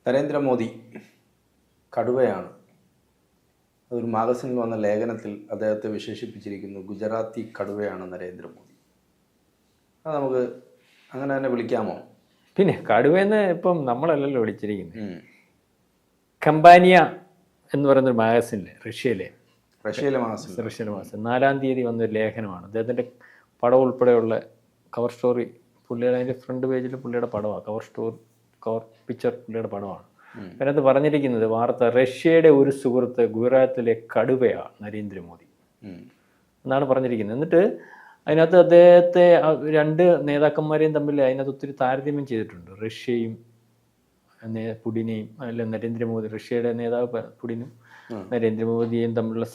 നരേന്ദ്രമോദി കടുവയാണ്. അതൊരു മാഗസിനിൽ വന്ന ലേഖനത്തിൽ അദ്ദേഹത്തെ വിശേഷിപ്പിച്ചിരിക്കുന്നു ഗുജറാത്തി കടുവയാണ് നരേന്ദ്രമോദി. അത് നമുക്ക് അങ്ങനെ തന്നെ വിളിക്കാമോ? പിന്നെ കടുവയെന്ന് ഇപ്പം നമ്മളല്ലല്ലോ വിളിച്ചിരിക്കുന്നത്. കമ്പാനിയ എന്ന് പറയുന്നൊരു മാഗസിനില് റഷ്യയിലെ മാഗസിൻ 4-ാം തീയതി വന്നൊരു ലേഖനമാണ്. അദ്ദേഹത്തിൻ്റെ പടം ഉൾപ്പെടെയുള്ള കവർ സ്റ്റോറി. പുള്ളിയുടെ അതിൻ്റെ ഫ്രണ്ട് പേജിൽ പുള്ളിയുടെ പടമാണ്, കവർ പിക്ചർ പുള്ളിയുടെ പടമാണ്. അതിനകത്ത് പറഞ്ഞിരിക്കുന്നത് വാർത്ത, റഷ്യയുടെ ഒരു സുഹൃത്ത് ഗുജറാത്തിലെ കടുവയാണ് നരേന്ദ്രമോദി എന്നാണ് പറഞ്ഞിരിക്കുന്നത്. എന്നിട്ട് അതിനകത്ത് അദ്ദേഹത്തെ രണ്ട് നേതാക്കന്മാരെയും തമ്മിൽ അതിനകത്ത് ഒത്തിരി താരതമ്യം ചെയ്തിട്ടുണ്ട്. റഷ്യയും പുടിനെയും, അല്ല നരേന്ദ്രമോദി, റഷ്യയുടെ നേതാവ് പുടിനും നരേന്ദ്രമോദിയെയും തമ്മിലുള്ള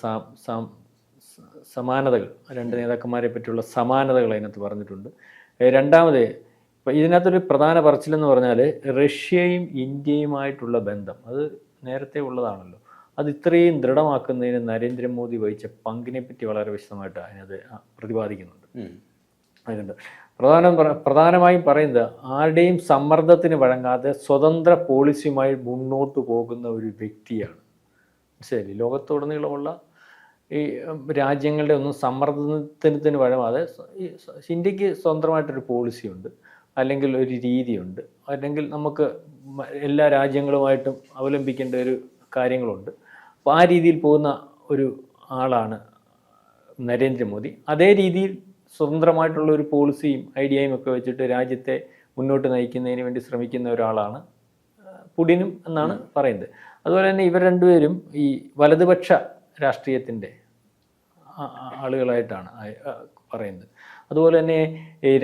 സമാനതകൾ, രണ്ട് നേതാക്കന്മാരെ പറ്റിയുള്ള സമാനതകൾ അതിനകത്ത് പറഞ്ഞിട്ടുണ്ട്. രണ്ടാമത് ഇപ്പം ഇതിനകത്തൊരു പ്രധാന പറച്ചിലെന്ന് പറഞ്ഞാൽ റഷ്യയും ഇന്ത്യയുമായിട്ടുള്ള ബന്ധം അത് നേരത്തെ ഉള്ളതാണല്ലോ, അത് ഇത്രയും ദൃഢമാക്കുന്നതിന് നരേന്ദ്രമോദി വഹിച്ച പങ്കിനെ പറ്റി വളരെ വിശദമായിട്ട് അതിനകത്ത് പ്രതിപാദിക്കുന്നുണ്ട്. അതുകൊണ്ട് പ്രധാനമായും പറയുന്നത് ആരുടെയും സമ്മർദ്ദത്തിന് വഴങ്ങാതെ സ്വതന്ത്ര പോളിസിയുമായി മുന്നോട്ട് പോകുന്ന ഒരു വ്യക്തിയാണ്. ശരി, ലോകത്തുടനീളമുള്ള ഈ രാജ്യങ്ങളുടെ ഒന്നും സമ്മർദ്ദത്തിന് വഴങ്ങാതെ ഇന്ത്യക്ക് സ്വന്തമായിട്ടൊരു പോളിസിയുണ്ട്, അല്ലെങ്കിൽ ഒരു രീതിയുണ്ട്, അല്ലെങ്കിൽ നമുക്ക് എല്ലാ രാജ്യങ്ങളുമായിട്ടും അവലംബിക്കേണ്ട ഒരു കാര്യങ്ങളുണ്ട്. അപ്പോൾ ആ രീതിയിൽ പോകുന്ന ഒരു ആളാണ് നരേന്ദ്രമോദി. അതേ രീതിയിൽ സ്വതന്ത്രമായിട്ടുള്ള ഒരു പോളിസിയും ഐഡിയയും ഒക്കെ വെച്ചിട്ട് രാജ്യത്തെ മുന്നോട്ട് നയിക്കുന്നതിന് വേണ്ടി ശ്രമിക്കുന്ന ഒരാളാണ് പുടിനും എന്നാണ് പറയുന്നത്. അതുപോലെ തന്നെ ഇവർ രണ്ടുപേരും ഈ വലതുപക്ഷ രാഷ്ട്രീയത്തിൻ്റെ ആളുകളായിട്ടാണ് പറയുന്നത്. അതുപോലെ തന്നെ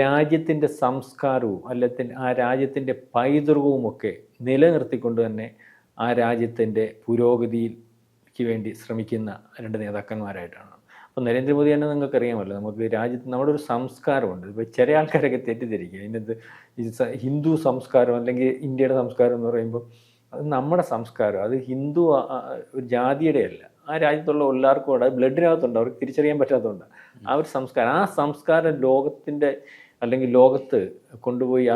രാജ്യത്തിൻ്റെ സംസ്കാരവും അല്ലെങ്കിൽ ആ രാജ്യത്തിൻ്റെ പൈതൃകവുമൊക്കെ നിലനിർത്തിക്കൊണ്ട് തന്നെ ആ രാജ്യത്തിൻ്റെ പുരോഗതിക്ക് വേണ്ടി ശ്രമിക്കുന്ന രണ്ട് നേതാക്കന്മാരായിട്ടാണ്. അപ്പോൾ നരേന്ദ്രമോദി തന്നെ നിങ്ങൾക്കറിയാമല്ലോ, നമുക്ക് രാജ്യത്ത് നമ്മുടെ ഒരു സംസ്കാരമുണ്ട്. ഇപ്പോൾ ചില ആൾക്കാരൊക്കെ തെറ്റിദ്ധരിക്കുക അതിനകത്ത് ഹിന്ദു സംസ്കാരം അല്ലെങ്കിൽ ഇന്ത്യയുടെ സംസ്കാരം എന്ന് പറയുമ്പോൾ അത് നമ്മുടെ സംസ്കാരം, അത് ഹിന്ദു ഒരു ജാതിയുടെ അല്ല, ആ രാജ്യത്തുള്ള എല്ലാവർക്കും ഉണ്ട്, അത് ബ്ലഡിനകത്തുണ്ട്, അവർക്ക് തിരിച്ചറിയാൻ പറ്റാത്തതുകൊണ്ട് ആ ഒരു സംസ്കാരം, ആ സംസ്കാരം ലോകത്തിൻ്റെ അല്ലെങ്കിൽ ലോകത്ത് കൊണ്ടുപോയി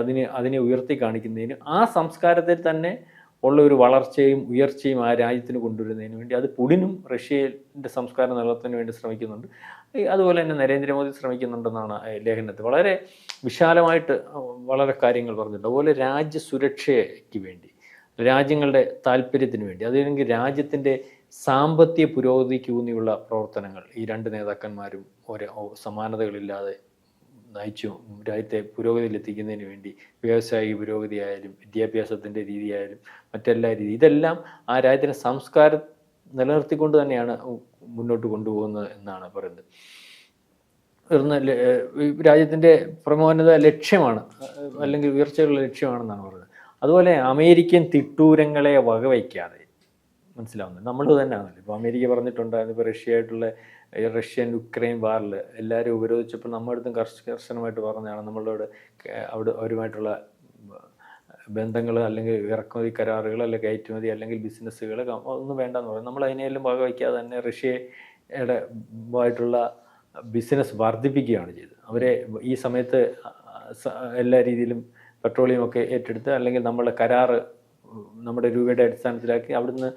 അതിനെ ഉയർത്തി കാണിക്കുന്നതിന് ആ സംസ്കാരത്തിൽ തന്നെ ഉള്ള ഒരു വളർച്ചയും ഉയർച്ചയും ആ രാജ്യത്തിന് കൊണ്ടുവരുന്നതിന് വേണ്ടി അത് പുടിനും റഷ്യയുടെ സംസ്കാരം നിലനിർത്തുന്നതിന് വേണ്ടി ശ്രമിക്കുന്നുണ്ട്. അതുപോലെ തന്നെ നരേന്ദ്രമോദി ശ്രമിക്കുന്നുണ്ടെന്നാണ് ലേഖനത്തിൽ വളരെ വിശാലമായിട്ട് വളരെ കാര്യങ്ങൾ പറഞ്ഞിട്ടുണ്ട്. അതുപോലെ രാജ്യസുരക്ഷയ്ക്ക് വേണ്ടി, രാജ്യങ്ങളുടെ താല്പര്യത്തിന് വേണ്ടി, അതല്ലെങ്കിൽ രാജ്യത്തിൻ്റെ സാമ്പത്തിക പുരോഗതിക്ക് ഊന്നിയുള്ള പ്രവർത്തനങ്ങൾ ഈ രണ്ട് നേതാക്കന്മാരും സമാനതകളില്ലാതെ നയിച്ചു രാജ്യത്തെ പുരോഗതിയിലെത്തിക്കുന്നതിന് വേണ്ടി. വ്യാവസായിക പുരോഗതിയായാലും വിദ്യാഭ്യാസത്തിൻ്റെ രീതിയായാലും മറ്റെല്ലാ രീതി, ഇതെല്ലാം ആ രാജ്യത്തിൻ്റെ സംസ്കാരം നിലനിർത്തിക്കൊണ്ട് തന്നെയാണ് മുന്നോട്ട് കൊണ്ടുപോകുന്നത് എന്നാണ് പറയുന്നത്. രാജ്യത്തിൻ്റെ പ്രമോന്നത ലക്ഷ്യമാണ് അല്ലെങ്കിൽ ഉയർച്ചകളുടെ ലക്ഷ്യമാണെന്നാണ് പറയുന്നത്. അതുപോലെ അമേരിക്കൻ തിട്ടൂരങ്ങളെ വകവയ്ക്കാതെ, മനസ്സിലാവുന്നത് നമ്മൾ തന്നെയാണല്ലോ. ഇപ്പോൾ അമേരിക്ക പറഞ്ഞിട്ടുണ്ടായിരുന്നു, ഇപ്പോൾ റഷ്യൻ യുക്രൈൻ വാറിൽ എല്ലാവരും ഉപരോധിച്ചപ്പോൾ നമ്മുടെ അടുത്തും കർശനമായിട്ട് പറഞ്ഞതാണ് നമ്മളോട് അവരുമായിട്ടുള്ള ബന്ധങ്ങൾ അല്ലെങ്കിൽ ഇറക്കുമതി കരാറുകൾ അല്ലെങ്കിൽ കയറ്റുമതി അല്ലെങ്കിൽ ബിസിനസ്സുകൾ ഒന്നും വേണ്ടെന്ന് പറയും. നമ്മൾ അതിനെല്ലാം വകവയ്ക്കാതെ തന്നെ റഷ്യയുടെ ആയിട്ടുള്ള ബിസിനസ് വർദ്ധിപ്പിക്കുകയാണ് ചെയ്തത്. അവരെ ഈ സമയത്ത് എല്ലാ രീതിയിലും പെട്രോളിയം ഒക്കെ ഏറ്റെടുത്ത് അല്ലെങ്കിൽ നമ്മളുടെ കരാറ് നമ്മുടെ രൂപയുടെ അടിസ്ഥാനത്തിലാക്കി അവിടുന്ന്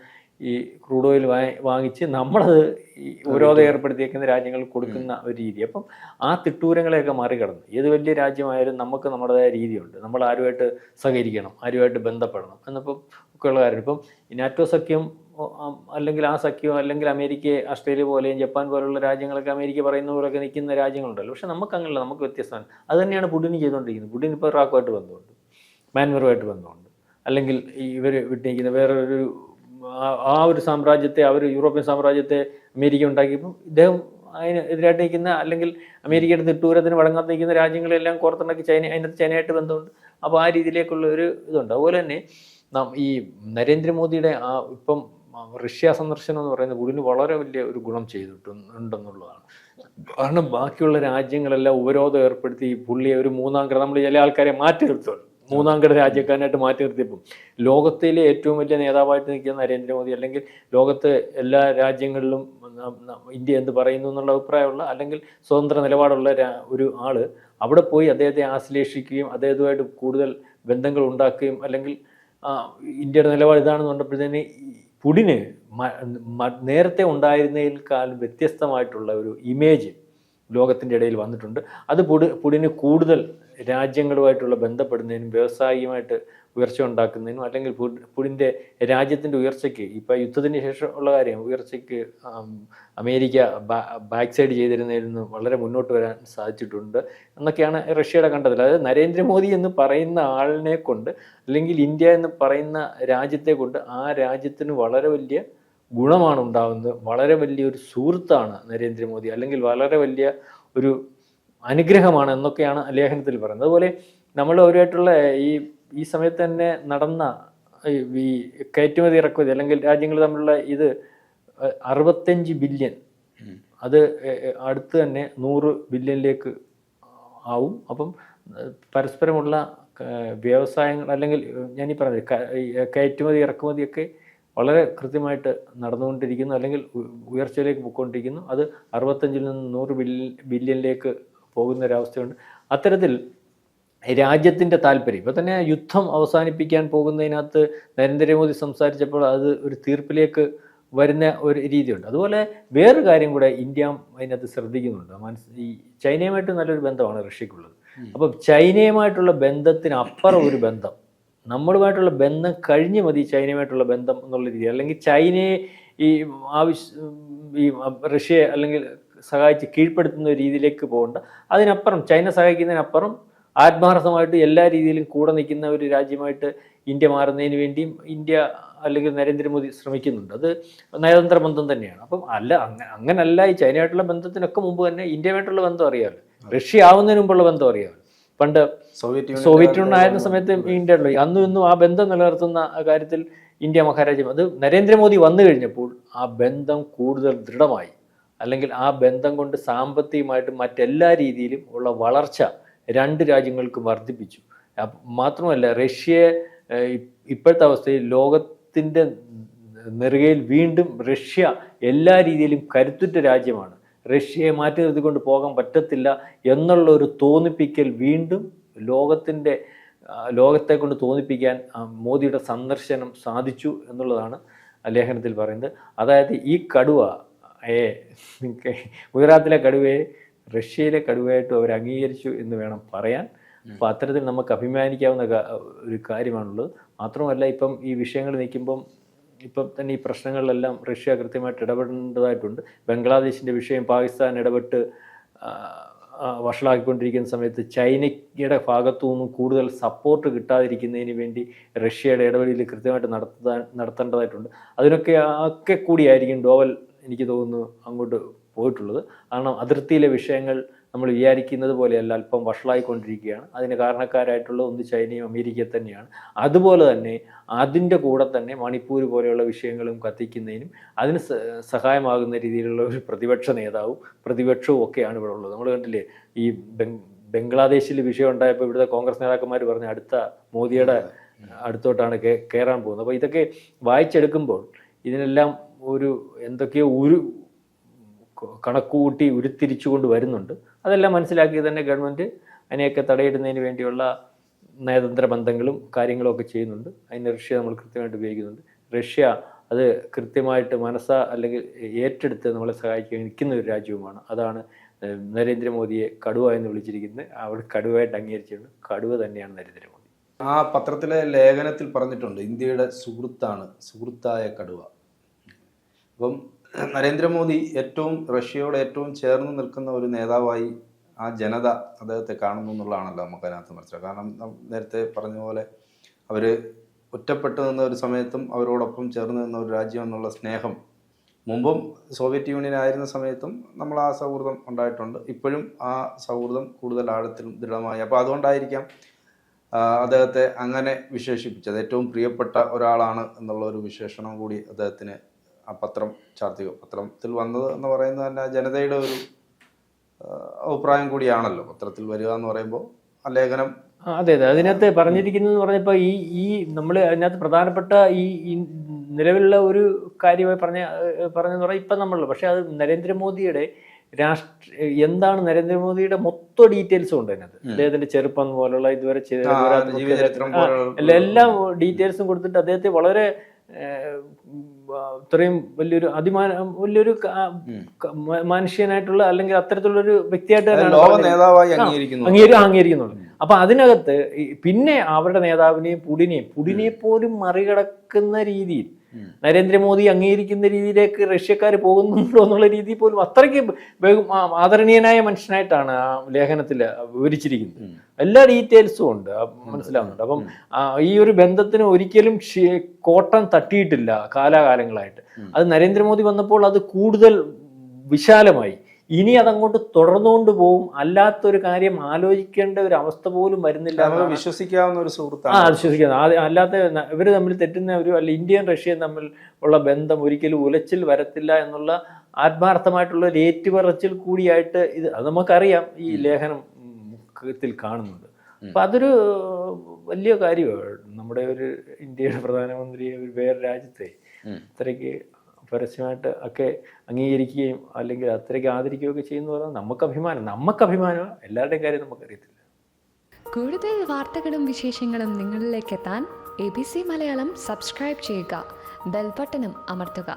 ഈ ക്രൂഡ് ഓയിൽ വാങ്ങിച്ച് നമ്മളത് ഈ ഉപരോധം ഏർപ്പെടുത്തിയേക്കുന്ന രാജ്യങ്ങൾക്ക് കൊടുക്കുന്ന ഒരു രീതി. അപ്പം ആ തിട്ടൂരങ്ങളെയൊക്കെ മറികടന്ന് ഏത് വലിയ രാജ്യമായാലും നമുക്ക് നമ്മുടേതായ രീതിയുണ്ട്, നമ്മൾ ആരുമായിട്ട് സഹകരിക്കണം, ആരുമായിട്ട് ബന്ധപ്പെടണം എന്നപ്പം ഒക്കെയുള്ള കാര്യം. ഇപ്പം ഈ നാറ്റോ സഖ്യം അല്ലെങ്കിൽ ആ സഖ്യം അല്ലെങ്കിൽ അമേരിക്ക, ഓസ്ട്രേലിയ പോലെയും ജപ്പാൻ പോലുള്ള രാജ്യങ്ങളൊക്കെ അമേരിക്ക പറയുന്ന പോലെയൊക്കെ നിൽക്കുന്ന രാജ്യങ്ങളുണ്ടല്ലോ. പക്ഷെ നമുക്ക് അങ്ങനെയല്ല, നമുക്ക് വ്യത്യസ്തമാണ്. അത് തന്നെയാണ് പുടിന് ചെയ്തുകൊണ്ടിരിക്കുന്നത്. പുടിൻ ഇപ്പോൾ ഇറാഖുമായിട്ട് ബന്ധമുണ്ട്, മ്യാൻമറുമായിട്ട് ബന്ധമുണ്ട്, അല്ലെങ്കിൽ ഇവർ വിട്ടിരിക്കുന്ന വേറൊരു ആ ഒരു സാമ്രാജ്യത്തെ, അവർ യൂറോപ്യൻ സാമ്രാജ്യത്തെ അമേരിക്ക ഉണ്ടാക്കിയപ്പോൾ ഇദ്ദേഹം അതിന് എതിരായിട്ട് നിൽക്കുന്ന അല്ലെങ്കിൽ അമേരിക്കയുടെ തിട്ടൂരത്തിന് വഴങ്ങാതെ നിൽക്കുന്ന രാജ്യങ്ങളെല്ലാം കോർത്തുണ്ടാക്കി അതിനകത്ത് ചൈനയായിട്ട് ബന്ധമുണ്ട്. അപ്പോൾ ആ രീതിയിലേക്കുള്ള ഒരു ഇതുണ്ട്. അതുപോലെ തന്നെ ഈ നരേന്ദ്രമോദിയുടെ ഇപ്പം റഷ്യ സന്ദർശനം എന്ന് പറയുന്നത് പുടിന് വളരെ വലിയ ഒരു ഗുണം ചെയ്തിട്ടുണ്ടെന്നുള്ളതാണ്. കാരണം ബാക്കിയുള്ള രാജ്യങ്ങളെല്ലാം ഉപരോധം ഏർപ്പെടുത്തി പുള്ളിയെ ഒരു മൂന്നാംകിട, നമ്മൾ ചില ആൾക്കാരെ മാറ്റി നിർത്തുമല്ലോ, മൂന്നാംകിട രാജ്യക്കാരനായിട്ട് മാറ്റി നിർത്തിയപ്പം ലോകത്തിലെ ഏറ്റവും വലിയ നേതാവായിട്ട് നിൽക്കുന്ന നരേന്ദ്രമോദി അല്ലെങ്കിൽ ലോകത്ത് എല്ലാ രാജ്യങ്ങളിലും ഇന്ത്യ എന്ത് പറയുന്നു എന്നുള്ള അഭിപ്രായമുള്ള അല്ലെങ്കിൽ സ്വതന്ത്ര നിലപാടുള്ള ഒരു അവിടെ പോയി അദ്ദേഹത്തെ ആശ്ലേഷിക്കുകയും അദ്ദേഹത്തുമായിട്ട് കൂടുതൽ ബന്ധങ്ങൾ ഉണ്ടാക്കുകയും അല്ലെങ്കിൽ ഇന്ത്യയുടെ നിലപാട് ഇതാണെന്ന് പറഞ്ഞപ്പോഴത്തേന് പുടിന് നേരത്തെ ഉണ്ടായിരുന്നതിനേക്കാൾ വ്യത്യസ്തമായിട്ടുള്ള ഒരു ഇമേജ് ലോകത്തിൻ്റെ ഇടയിൽ വന്നിട്ടുണ്ട്. അത് പുടിന് കൂടുതൽ രാജ്യങ്ങളുമായിട്ടുള്ള ബന്ധപ്പെടുന്നതിനും വ്യവസായികമായിട്ട് ഉയർച്ച ഉണ്ടാക്കുന്നതിനും അല്ലെങ്കിൽ പുടിൻ്റെ രാജ്യത്തിൻ്റെ ഉയർച്ചയ്ക്ക് ഇപ്പോൾ യുദ്ധത്തിന് ശേഷമുള്ള കാര്യം ഉയർച്ചയ്ക്ക് അമേരിക്ക ബാക്ക് സൈഡ് ചെയ്തിരുന്നതിൽ നിന്ന് വളരെ മുന്നോട്ട് വരാൻ സാധിച്ചിട്ടുണ്ട് എന്നൊക്കെയാണ് റഷ്യയുടെ കണ്ടതിൽ. അതായത് നരേന്ദ്രമോദി എന്ന് പറയുന്ന ആളിനെ കൊണ്ട് അല്ലെങ്കിൽ ഇന്ത്യ എന്ന് പറയുന്ന രാജ്യത്തെ കൊണ്ട് ആ രാജ്യത്തിന് വളരെ വലിയ ഗുണമാണ് ഉണ്ടാകുന്നത്. വളരെ വലിയൊരു സുഹൃത്താണ് നരേന്ദ്രമോദി, അല്ലെങ്കിൽ വളരെ വലിയ ഒരു അനുഗ്രഹമാണ് എന്നൊക്കെയാണ് ലേഖനത്തിൽ പറയുന്നത്. അതുപോലെ നമ്മൾ അവരുമായിട്ടുള്ള ഈ സമയത്ത് തന്നെ നടന്ന ഈ കയറ്റുമതി ഇറക്കുമതി അല്ലെങ്കിൽ രാജ്യങ്ങൾ തമ്മിലുള്ള ഇത് 65 ബില്യൺ, അത് അടുത്ത് തന്നെ 100 ബില്യണിലേക്ക് ആവും. അപ്പം പരസ്പരമുള്ള വ്യവസായങ്ങൾ അല്ലെങ്കിൽ ഞാനീ പറഞ്ഞത് കയറ്റുമതി ഇറക്കുമതിയൊക്കെ വളരെ കൃത്യമായിട്ട് നടന്നുകൊണ്ടിരിക്കുന്നു, അല്ലെങ്കിൽ ഉയർച്ചയിലേക്ക് പോയിക്കൊണ്ടിരിക്കുന്നു. അത് 65 നിന്ന് 100 ബില്യണിലേക്ക് പോകുന്ന ഒരവസ്ഥയുണ്ട്. അത്തരത്തിൽ രാജ്യത്തിൻ്റെ താല്പര്യം ഇപ്പോൾ തന്നെ യുദ്ധം അവസാനിപ്പിക്കാൻ പോകുന്നതിനകത്ത് നരേന്ദ്രമോദി സംസാരിച്ചപ്പോൾ അത് ഒരു തീർപ്പിലേക്ക് വരുന്ന ഒരു രീതിയുണ്ട്. അതുപോലെ വേറൊരു കാര്യം കൂടെ ഇന്ത്യ അതിനകത്ത് ശ്രദ്ധിക്കുന്നുണ്ട്. ഈ ചൈനയുമായിട്ട് നല്ലൊരു ബന്ധമാണ് റഷ്യക്കുള്ളത്. അപ്പം ചൈനയുമായിട്ടുള്ള ബന്ധത്തിനപ്പുറം ഒരു ബന്ധം, നമ്മളുമായിട്ടുള്ള ബന്ധം കഴിഞ്ഞ് മതി ചൈനയുമായിട്ടുള്ള ബന്ധം എന്നുള്ള രീതി, അല്ലെങ്കിൽ ചൈനയെ ഈ റഷ്യയെ അല്ലെങ്കിൽ സഹായിച്ച് കീഴ്പ്പെടുത്തുന്ന രീതിയിലേക്ക് പോകേണ്ട, അതിനപ്പുറം ചൈന സഹായിക്കുന്നതിനപ്പുറം ആത്മാർത്ഥമായിട്ട് എല്ലാ രീതിയിലും കൂടെ നിൽക്കുന്ന ഒരു രാജ്യമായിട്ട് ഇന്ത്യ മാറുന്നതിന് വേണ്ടിയും ഇന്ത്യ അല്ലെങ്കിൽ നരേന്ദ്രമോദി ശ്രമിക്കുന്നുണ്ട്. അത് നയതന്ത്ര ബന്ധം തന്നെയാണ്. അപ്പം അങ്ങനല്ല ഈ ചൈനയായിട്ടുള്ള ബന്ധത്തിനൊക്കെ മുമ്പ് തന്നെ ഇന്ത്യയുമായിട്ടുള്ള ബന്ധം അറിയാമല്ലോ, റഷ്യ ആവുന്നതിന് മുമ്പുള്ള ബന്ധം അറിയാമല്ലോ. പണ്ട് സോവിയറ്റ് യൂണിയൻ ആയിരുന്ന സമയത്ത് ഇന്ത്യ അന്നും ഇന്നും ആ ബന്ധം നിലനിർത്തുന്ന കാര്യത്തിൽ ഇന്ത്യ മഹാരാജ്യം. അത് നരേന്ദ്രമോദി വന്നു കഴിഞ്ഞപ്പോൾ ആ ബന്ധം കൂടുതൽ ദൃഢമായി, അല്ലെങ്കിൽ ആ ബന്ധം കൊണ്ട് സാമ്പത്തികമായിട്ടും മറ്റെല്ലാ രീതിയിലും ഉള്ള വളർച്ച രണ്ട് രാജ്യങ്ങൾക്കും വർദ്ധിപ്പിച്ചു. മാത്രമല്ല റഷ്യയെ ഇപ്പോഴത്തെ അവസ്ഥയിൽ ലോകത്തിൻ്റെ നെറുകയിൽ വീണ്ടും റഷ്യ എല്ലാ രീതിയിലും കരുത്തുറ്റ രാജ്യമാണ്, റഷ്യയെ മാറ്റി നിർത്തിക്കൊണ്ട് പോകാൻ പറ്റത്തില്ല എന്നുള്ള ഒരു തോന്നിപ്പിക്കൽ വീണ്ടും ലോകത്തെ കൊണ്ട് തോന്നിപ്പിക്കാൻ മോദിയുടെ സന്ദർശനം സാധിച്ചു എന്നുള്ളതാണ് ലേഖനത്തിൽ പറയുന്നത്. അതായത് ഈ കടുവ ഗുജറാത്തിലെ കടുവയെ റഷ്യയിലെ കടുവയായിട്ടും അവർ അംഗീകരിച്ചു എന്ന് വേണം പറയാൻ. അപ്പോൾ അത്തരത്തിൽ നമുക്ക് അഭിമാനിക്കാവുന്ന ഒരു കാര്യമാണുള്ളത്. മാത്രമല്ല ഇപ്പം ഈ വിഷയങ്ങൾ നിൽക്കുമ്പം ഇപ്പം തന്നെ ഈ പ്രശ്നങ്ങളിലെല്ലാം റഷ്യ കൃത്യമായിട്ട് ഇടപെടേണ്ടതായിട്ടുണ്ട്. ബംഗ്ലാദേശിൻ്റെ വിഷയം പാകിസ്ഥാൻ ഇടപെട്ട് വഷളാക്കിക്കൊണ്ടിരിക്കുന്ന സമയത്ത് ചൈനയുടെ ഭാഗത്തു നിന്നും കൂടുതൽ സപ്പോർട്ട് കിട്ടാതിരിക്കുന്നതിന് വേണ്ടി റഷ്യയുടെ ഇടപെടൽ കൃത്യമായിട്ട് നടത്തേണ്ടതായിട്ടുണ്ട്. അതിനൊക്കെ കൂടിയായിരിക്കും ഡോവൽ എനിക്ക് തോന്നുന്നു അങ്ങോട്ട് പോയിട്ടുള്ളത്. കാരണം അതിർത്തിയിലെ വിഷയങ്ങൾ നമ്മൾ വിചാരിക്കുന്നത് പോലെയല്ല, അല്പം വഷളായിക്കൊണ്ടിരിക്കുകയാണ്. അതിന് കാരണക്കാരായിട്ടുള്ള ഒന്ന് ചൈനയും അമേരിക്കയും തന്നെയാണ്. അതുപോലെ തന്നെ അതിൻ്റെ കൂടെ തന്നെ മണിപ്പൂർ പോലെയുള്ള വിഷയങ്ങളും കത്തിക്കുന്നതിനും അതിന് സഹായമാകുന്ന രീതിയിലുള്ള ഒരു പ്രതിപക്ഷ നേതാവും പ്രതിപക്ഷവും ഒക്കെയാണ് ഇവിടെ ഉള്ളത്. നമ്മൾ കണ്ടില്ലേ ഈ ബംഗ്ലാദേശിൽ വിഷയം ഉണ്ടായപ്പോൾ ഇവിടുത്തെ കോൺഗ്രസ് നേതാക്കന്മാർ പറഞ്ഞ അടുത്ത മോദിയുടെ അടുത്തോട്ടാണ് കയറാൻ പോകുന്നത്. അപ്പോൾ ഇതൊക്കെ വായിച്ചെടുക്കുമ്പോൾ ഇതിനെല്ലാം ഒരു എന്തൊക്കെയോ കണക്കുകൂട്ടി ഉരുത്തിരിച്ചുകൊണ്ട് വരുന്നുണ്ട്. അതെല്ലാം മനസ്സിലാക്കി തന്നെ ഗവൺമെൻറ് അതിനെയൊക്കെ തടയിടുന്നതിന് വേണ്ടിയുള്ള നയതന്ത്ര ബന്ധങ്ങളും കാര്യങ്ങളും ഒക്കെ ചെയ്യുന്നുണ്ട്. അതിന് റഷ്യ നമ്മൾ കൃത്യമായിട്ട് ഉപയോഗിക്കുന്നുണ്ട്. റഷ്യ അത് കൃത്യമായിട്ട് അല്ലെങ്കിൽ ഏറ്റെടുത്ത് നമ്മളെ സഹായിക്കാൻ നിൽക്കുന്ന ഒരു രാജ്യവുമാണ്. അതാണ് നരേന്ദ്രമോദിയെ കടുവ എന്ന് വിളിച്ചിരിക്കുന്നത്. അവിടെ കടുവയായിട്ട് അംഗീകരിച്ചിട്ടുണ്ട്. കടുവ തന്നെയാണ് നരേന്ദ്രമോദി. ആ പത്രത്തിലെ ലേഖനത്തിൽ പറഞ്ഞിട്ടുണ്ട് ഇന്ത്യയുടെ സുഹൃത്തായ കടുവ. അപ്പം നരേന്ദ്രമോദി റഷ്യയോട് ഏറ്റവും ചേർന്ന് നിൽക്കുന്ന ഒരു നേതാവായി ആ ജനത അദ്ദേഹത്തെ കാണുന്നു എന്നുള്ളതാണല്ലോ നമുക്ക് അതിനകത്ത് മനസ്സിലാക്കുക. കാരണം നേരത്തെ പറഞ്ഞ പോലെ അവർ ഒറ്റപ്പെട്ടു നിന്ന ഒരു സമയത്തും അവരോടൊപ്പം ചേർന്ന് നിന്ന ഒരു രാജ്യം എന്നുള്ള സ്നേഹം മുമ്പും സോവിയറ്റ് യൂണിയൻ ആയിരുന്ന സമയത്തും നമ്മൾ ആ സൗഹൃദം ഉണ്ടായിട്ടുണ്ട്. ഇപ്പോഴും ആ സൗഹൃദം കൂടുതൽ ആഴത്തിലും ദൃഢമായി. അപ്പോൾ അതുകൊണ്ടായിരിക്കാം അദ്ദേഹത്തെ അങ്ങനെ വിശേഷിപ്പിച്ചത്. ഏറ്റവും പ്രിയപ്പെട്ട ഒരാളാണ് എന്നുള്ള ഒരു വിശേഷണം കൂടി അദ്ദേഹത്തിന് ആ പത്രത്തിൽ വന്നത് എന്ന് പറയുന്നത് തന്നെ ജനതയുടെ ഒരു അഭിപ്രായം കൂടിയാണല്ലോ പത്രത്തിൽ വരിക എന്ന് പറയുമ്പോൾ ആ ലേഖനം. അതെ, അതിനകത്ത് പറഞ്ഞിരിക്കുന്നതെന്ന് പറഞ്ഞപ്പോൾ ഈ നമ്മൾ അതിനകത്ത് പ്രധാനപ്പെട്ട ഈ നിലവിലുള്ള ഒരു കാര്യമായി പറഞ്ഞെന്ന് പറഞ്ഞാൽ ഇപ്പം നമ്മളുള്ളൂ. പക്ഷേ അത് നരേന്ദ്രമോദിയുടെ എന്താണ് നരേന്ദ്രമോദിയുടെ മൊത്തം ഡീറ്റെയിൽസും ഉണ്ട് അതിനകത്ത്. അദ്ദേഹത്തിന്റെ ചെറുപ്പം പോലുള്ള ഇതുവരെ ജീവചരിത്രം എല്ലാ ഡീറ്റെയിൽസും കൊടുത്തിട്ട് അദ്ദേഹത്തെ വളരെ ഇത്രയും വലിയൊരു വലിയൊരു മനുഷ്യനായിട്ടുള്ള അല്ലെങ്കിൽ അത്തരത്തിലുള്ളൊരു വ്യക്തിയായിട്ട് അംഗീകരിക്കുന്നുള്ളൂ. അപ്പൊ അതിനകത്ത് പിന്നെ അവരുടെ നേതാവിനെയും പുടിനെ പോലും മറികടക്കുന്ന രീതിയിൽ നരേന്ദ്രമോദി അംഗീകരിക്കുന്ന രീതിയിലേക്ക് റഷ്യക്കാർ പോകുന്നുണ്ടോ എന്നുള്ള രീതിയിൽ പോലും അത്രയ്ക്ക് ആദരണീയനായ മനുഷ്യനായിട്ടാണ് ആ ലേഖനത്തിൽ വിവരിച്ചിരിക്കുന്നത്. എല്ലാ ഡീറ്റെയിൽസും ഉണ്ട്, മനസ്സിലാവുന്നുണ്ട്. അപ്പം ഈ ഒരു ബന്ധത്തിന് ഒരിക്കലും കോട്ടം തട്ടിയിട്ടില്ല കാലാകാലങ്ങളായിട്ട്. അത് നരേന്ദ്രമോദി വന്നപ്പോൾ അത് കൂടുതൽ വിശാലമായി. ഇനി അതങ്ങോട്ട് തുടർന്നുകൊണ്ട് പോകും. അല്ലാത്തൊരു കാര്യം ആലോചിക്കേണ്ട ഒരു അവസ്ഥ പോലും വരുന്നില്ല. വിശ്വസിക്കാവുന്ന ഒരു സുഹൃത്താണ്. വിശ്വസിക്കുന്നത്. അല്ലാത്ത ഇവർ തമ്മിൽ തെറ്റുന്ന അല്ല ഇന്ത്യയും റഷ്യയും തമ്മിൽ ഉള്ള ബന്ധം ഒരിക്കലും ഉലച്ചിൽ വരത്തില്ല എന്നുള്ള ആത്മാർത്ഥമായിട്ടുള്ള ഒരു ഏറ്റുപറച്ചിൽ കൂടിയായിട്ട് ഇത് അത് നമുക്കറിയാം ഈ ലേഖനത്തിൽ കാണുന്നുണ്ട്. അപ്പൊ അതൊരു വലിയ കാര്യമാണ്. നമ്മുടെ ഒരു ഇന്ത്യയുടെ പ്രധാനമന്ത്രിയെ ഒരു വേറെ രാജ്യത്തെ അത്രയ്ക്ക് പരസ്യമായിട്ട് ഒക്കെ അംഗീകരിക്കുകയും അല്ലെങ്കിൽ അത്രയ്ക്ക് ആദരിക്കുകയൊക്കെ ചെയ്യുന്ന പറഞ്ഞാൽ നമുക്ക് അഭിമാനം. എല്ലാവരുടെയും കാര്യം നമുക്കറിയത്തില്ല. കൂടുതൽ വാർത്തകളും വിശേഷങ്ങളും നിങ്ങളിലേക്ക് എത്താൻ ABC മലയാളം സബ്സ്ക്രൈബ് ചെയ്യുക, ബെൽ ബട്ടണും അമർത്തുക.